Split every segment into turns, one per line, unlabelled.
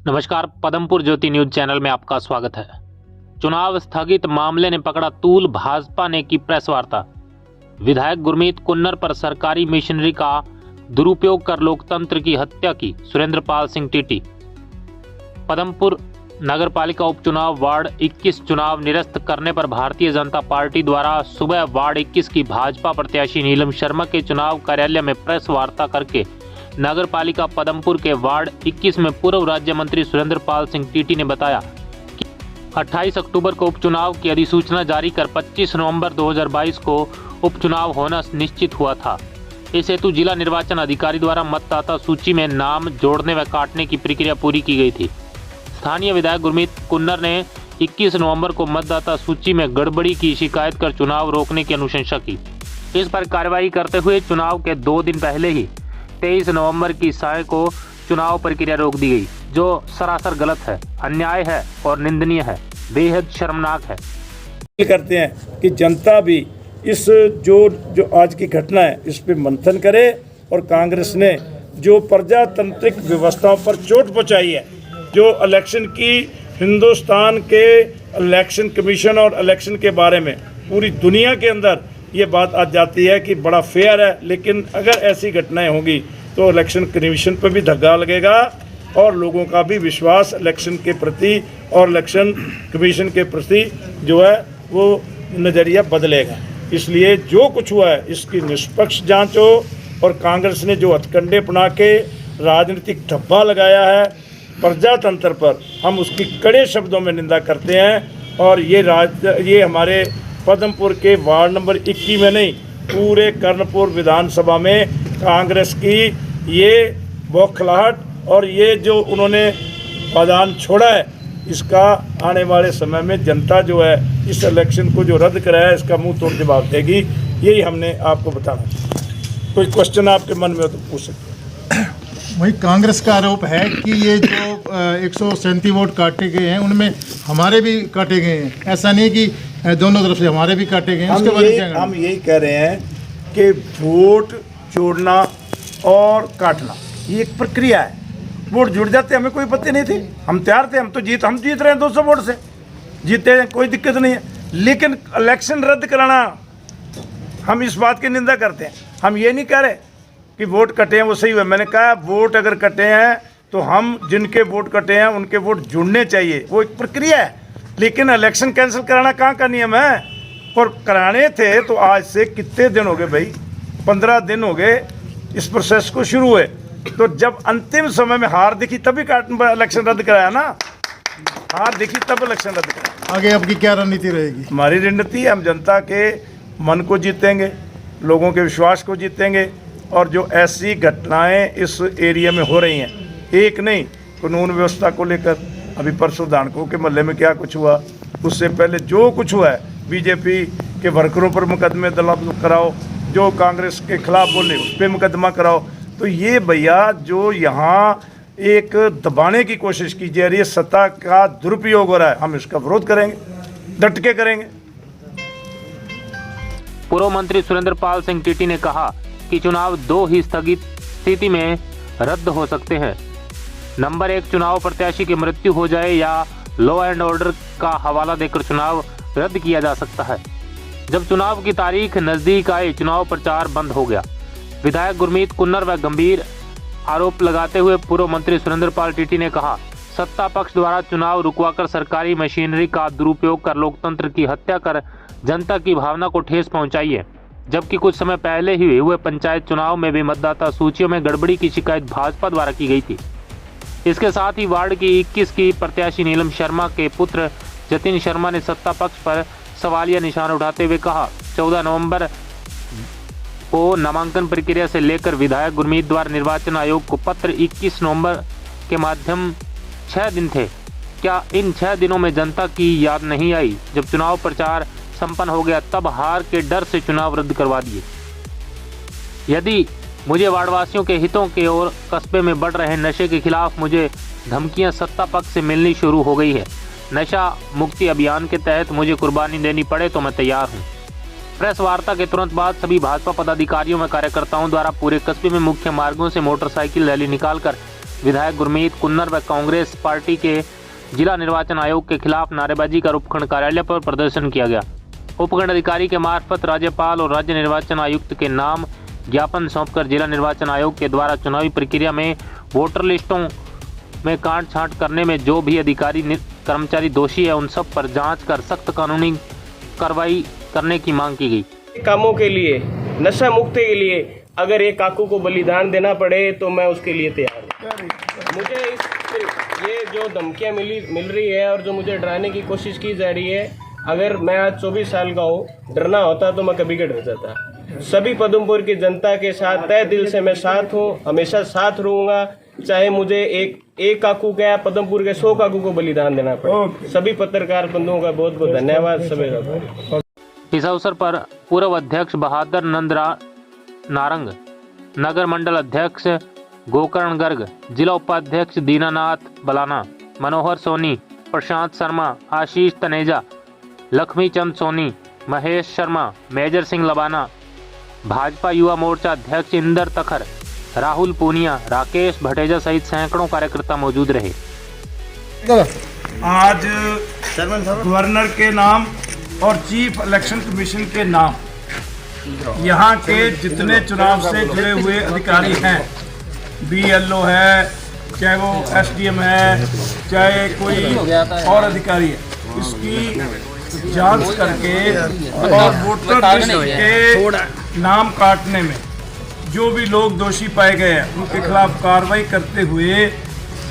नमस्कार, पदमपुर ज्योति news channel में आपका स्वागत है। चुनाव स्थगित मामले ने पकड़ा तूल, भाजपा ने की प्रेस वार्ता। विधायक गुरमीत कुन्नर पर सरकारी मशीनरी का दुरुपयोग कर लोकतंत्र की हत्या की, सुरेंद्रपाल सिंह टीटी। पदमपुर नगरपालिका उपचुनाव वार्ड 21 चुनाव निरस्त करने पर भारतीय जनता पार्टी द्वारा सुबह वार्ड 21 की भाजपा प्रत्याशी नीलम शर्मा के चुनाव कार्यालय में प्रेस वार्ता करके नगर पालिका पदमपुर के वार्ड 21 में पूर्व राज्य मंत्री सुरेंद्रपाल सिंह टीटी ने बताया कि 28 अक्टूबर को उपचुनाव की अधिसूचना जारी कर 25 नवंबर 2022 को उपचुनाव होना निश्चित हुआ था। इस हेतु जिला निर्वाचन अधिकारी द्वारा मतदाता सूची में नाम जोड़ने व काटने की प्रक्रिया पूरी की गई थी। स्थानीय विधायक गुरमीत कुन्नर ने 21 नवंबर को मतदाता सूची में गड़बड़ी की शिकायत कर चुनाव रोकने की अनुशंसा की। इस पर कार्रवाई करते हुए चुनाव के 2 दिन पहले ही 23 नवंबर की साय को चुनाव प्रक्रिया रोक दी गई, जो सरासर गलत है, अन्याय है और निंदनीय है, बेहद शर्मनाक है।
करते हैं कि जनता भी इस जो आज की घटना है इस पे मंथन करे और कांग्रेस ने जो प्रजातांत्रिक व्यवस्थाओं पर चोट पहुंचाई है, जो इलेक्शन की हिंदुस्तान के इलेक्शन कमीशन और इलेक्शन के बारे में पूरी दुनिया के अंदर ये बात आ जाती है कि बड़ा फेयर है, लेकिन अगर ऐसी घटनाएं होंगी तो इलेक्शन कमीशन पर भी धक्का लगेगा और लोगों का भी विश्वास इलेक्शन के प्रति और इलेक्शन कमीशन के प्रति जो है वो नज़रिया बदलेगा। इसलिए जो कुछ हुआ है इसकी निष्पक्ष जांच हो और कांग्रेस ने जो हथकंडे बना के राजनीतिक धब्बा लगाया है प्रजातंत्र पर, हम उसकी कड़े शब्दों में निंदा करते हैं। और ये हमारे पदमपुर के वार्ड नंबर 21 में नहीं, पूरे कर्णपुर विधानसभा में कांग्रेस की ये बौखलाहट और ये जो उन्होंने मैदान छोड़ा है, इसका आने वाले समय में जनता जो है इस इलेक्शन को जो रद्द कराया है इसका मुंह तोड़ जवाब देगी। यही हमने आपको बताना। कोई क्वेश्चन आपके मन में हो तो पूछ सकते हैं।
वही कांग्रेस का आरोप है कि ये जो 137 वोट काटे गए हैं उनमें हमारे भी काटे गए हैं। ऐसा नहीं कि दोनों तरफ से हमारे भी काटे गए हैं। उसके बारे में क्या कहना?
हम यही कह रहे हैं कि वोट जोड़ना और काटना ये एक प्रक्रिया है। वोट जुड़ जाते हमें कोई पत्ती नहीं थी, हम तैयार थे, हम जीत रहे हैं 200 वोट से जीते हैं, कोई दिक्कत नहीं है। लेकिन इलेक्शन रद्द कराना, हम इस बात की निंदा करते हैं। हम ये नहीं कह रहे कि वोट कटे हैं वो सही हुआ। मैंने कहा वोट अगर कटे हैं तो हम जिनके वोट कटे हैं उनके वोट जुड़ने चाहिए, वो एक प्रक्रिया है। लेकिन इलेक्शन कैंसिल कराना कहाँ का नियम है? और कराने थे तो आज से कितने दिन हो गए भाई, 15 दिन हो गए इस प्रोसेस को शुरू हुए। तो जब अंतिम समय में हार दिखी तभी इलेक्शन रद्द कराया ना, हार दिखी तब इलेक्शन रद्द कराया।
आगे आपकी क्या रणनीति रहेगी?
हमारी रणनीति, हम जनता के मन को जीतेंगे, लोगों के विश्वास को जीतेंगे। और जो ऐसी घटनाएं इस एरिया में हो रही हैं, एक नहीं, कानून व्यवस्था को लेकर अभी परसों दानकों के मोहल्ले में क्या कुछ हुआ, उससे पहले जो कुछ हुआ है, बीजेपी के वर्करों पर मुकदमे दलाल कराओ, जो कांग्रेस के खिलाफ बोले उस पर मुकदमा कराओ। तो ये भैया जो यहाँ एक दबाने की कोशिश की जा रही है, सत्ता का दुरुपयोग हो रहा है, हम इसका विरोध करेंगे, डट के करेंगे।
पूर्व मंत्री सुरेंद्रपाल सिंह टीटी ने कहा कि चुनाव 2 ही स्थगित स्थिति में रद्द हो सकते हैं। नंबर 1, चुनाव प्रत्याशी की मृत्यु हो जाए या लॉ एंड ऑर्डर का हवाला देकर चुनाव रद्द किया जा सकता है। जब चुनाव की तारीख नजदीक आई, चुनाव प्रचार बंद हो गया। विधायक गुरमीत कुन्नर व गंभीर आरोप लगाते हुए पूर्व मंत्री सुरेंद्रपाल टीटी ने कहा, सत्ता पक्ष द्वारा चुनाव रुकवाकर सरकारी मशीनरी का दुरुपयोग कर लोकतंत्र की हत्या कर जनता की भावना को ठेस पहुंचाई है। जबकि कुछ समय पहले ही हुए पंचायत चुनाव में भी मतदाता सूचियों में गड़बड़ी की शिकायत भाजपा द्वारा की गई थी। इसके साथ ही वार्ड की 21 की प्रत्याशी नीलम शर्मा के पुत्र जतिन शर्मा ने सत्ता पक्ष पर सवालिया निशान उठाते हुए कहा, 14 नवंबर को नामांकन प्रक्रिया से लेकर विधायक गुरमीत द्वारा निर्वाचन आयोग को पत्र 21 नवंबर के माध्यम 6 दिन थे। क्या इन 6 दिनों में जनता की याद नहीं आई? जब चुनाव प्रचार संपन्न हो गया तब हार के डर से चुनाव रद्द करवा दिए। यदि मुझे वार्डवासियों के हितों के और कस्बे में बढ़ रहे नशे के खिलाफ मुझे धमकियां सत्ता पक्ष से मिलनी शुरू हो गई है, नशा मुक्ति अभियान के तहत मुझे कुर्बानी देनी पड़े तो मैं तैयार हूं। प्रेस वार्ता के तुरंत बाद सभी भाजपा पदाधिकारियों व कार्यकर्ताओं द्वारा पूरे कस्बे में मुख्य मार्गों से मोटरसाइकिल रैली निकालकर विधायक गुरमीत कुन्नर व कांग्रेस पार्टी के जिला निर्वाचन आयोग के खिलाफ नारेबाजी कर उपखंड कार्यालय पर प्रदर्शन किया गया। उपखंड अधिकारी के मार्फत राज्यपाल और राज्य निर्वाचन आयुक्त के नाम ज्ञापन सौंपकर जिला निर्वाचन आयोग के द्वारा चुनावी प्रक्रिया में वोटर लिस्टों में काट छांट करने में जो भी अधिकारी कर्मचारी दोषी है उन सब पर जांच कर सख्त कानूनी कार्रवाई करने की मांग की गई।
कामों के लिए, नशा मुक्ति के लिए अगर एक काकू को बलिदान देना पड़े तो मैं उसके लिए तैयार हूँ। मुझे ये जो धमकियाँ मिल रही है और जो मुझे डराने की कोशिश की जा रही है, अगर मैं आज 24 साल का हूँ, डरना होता तो मैं कभी का डर जाता। सभी पदमपुर की जनता के साथ तहे दिल से मैं साथ हूँ, हमेशा साथ रहूँगा, चाहे मुझे एक काकू क्या पदमपुर के 100 काकू को बलिदान देना पड़े। सभी पत्रकार बंधुओं का बहुत बहुत धन्यवाद। सभी
इस अवसर पर पूर्व अध्यक्ष बहादुर नंद नारंग, नगर मंडल अध्यक्ष गोकर्ण गर्ग, जिला उपाध्यक्ष दीनानाथ बलाना, मनोहर सोनी, प्रशांत शर्मा, आशीष तनेजा, लक्ष्मी चंद सोनी, महेश शर्मा, मेजर सिंह लबाना, भाजपा युवा मोर्चा अध्यक्ष इंदर तखर, राहुल पूनिया, राकेश भटेजा सहित सैकड़ों कार्यकर्ता मौजूद रहे।
आज गवर्नर के नाम और चीफ इलेक्शन कमीशन के नाम यहाँ के जितने चुनाव से जुड़े हुए अधिकारी हैं, BLO है, चाहे वो SDM है, चाहे कोई और अधिकारी है, इसकी जांच करके और वोटर लिस्ट के नाम काटने में जो भी लोग दोषी पाए गए हैं उनके खिलाफ कार्रवाई करते हुए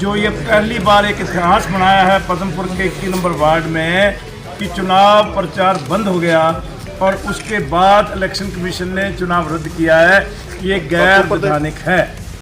जो ये पहली बार एक इतिहास बनाया है पदमपुर के 21 नंबर वार्ड में कि चुनाव प्रचार बंद हो गया और उसके बाद इलेक्शन कमीशन ने चुनाव रद्द किया है, ये गैर वैधानिक है।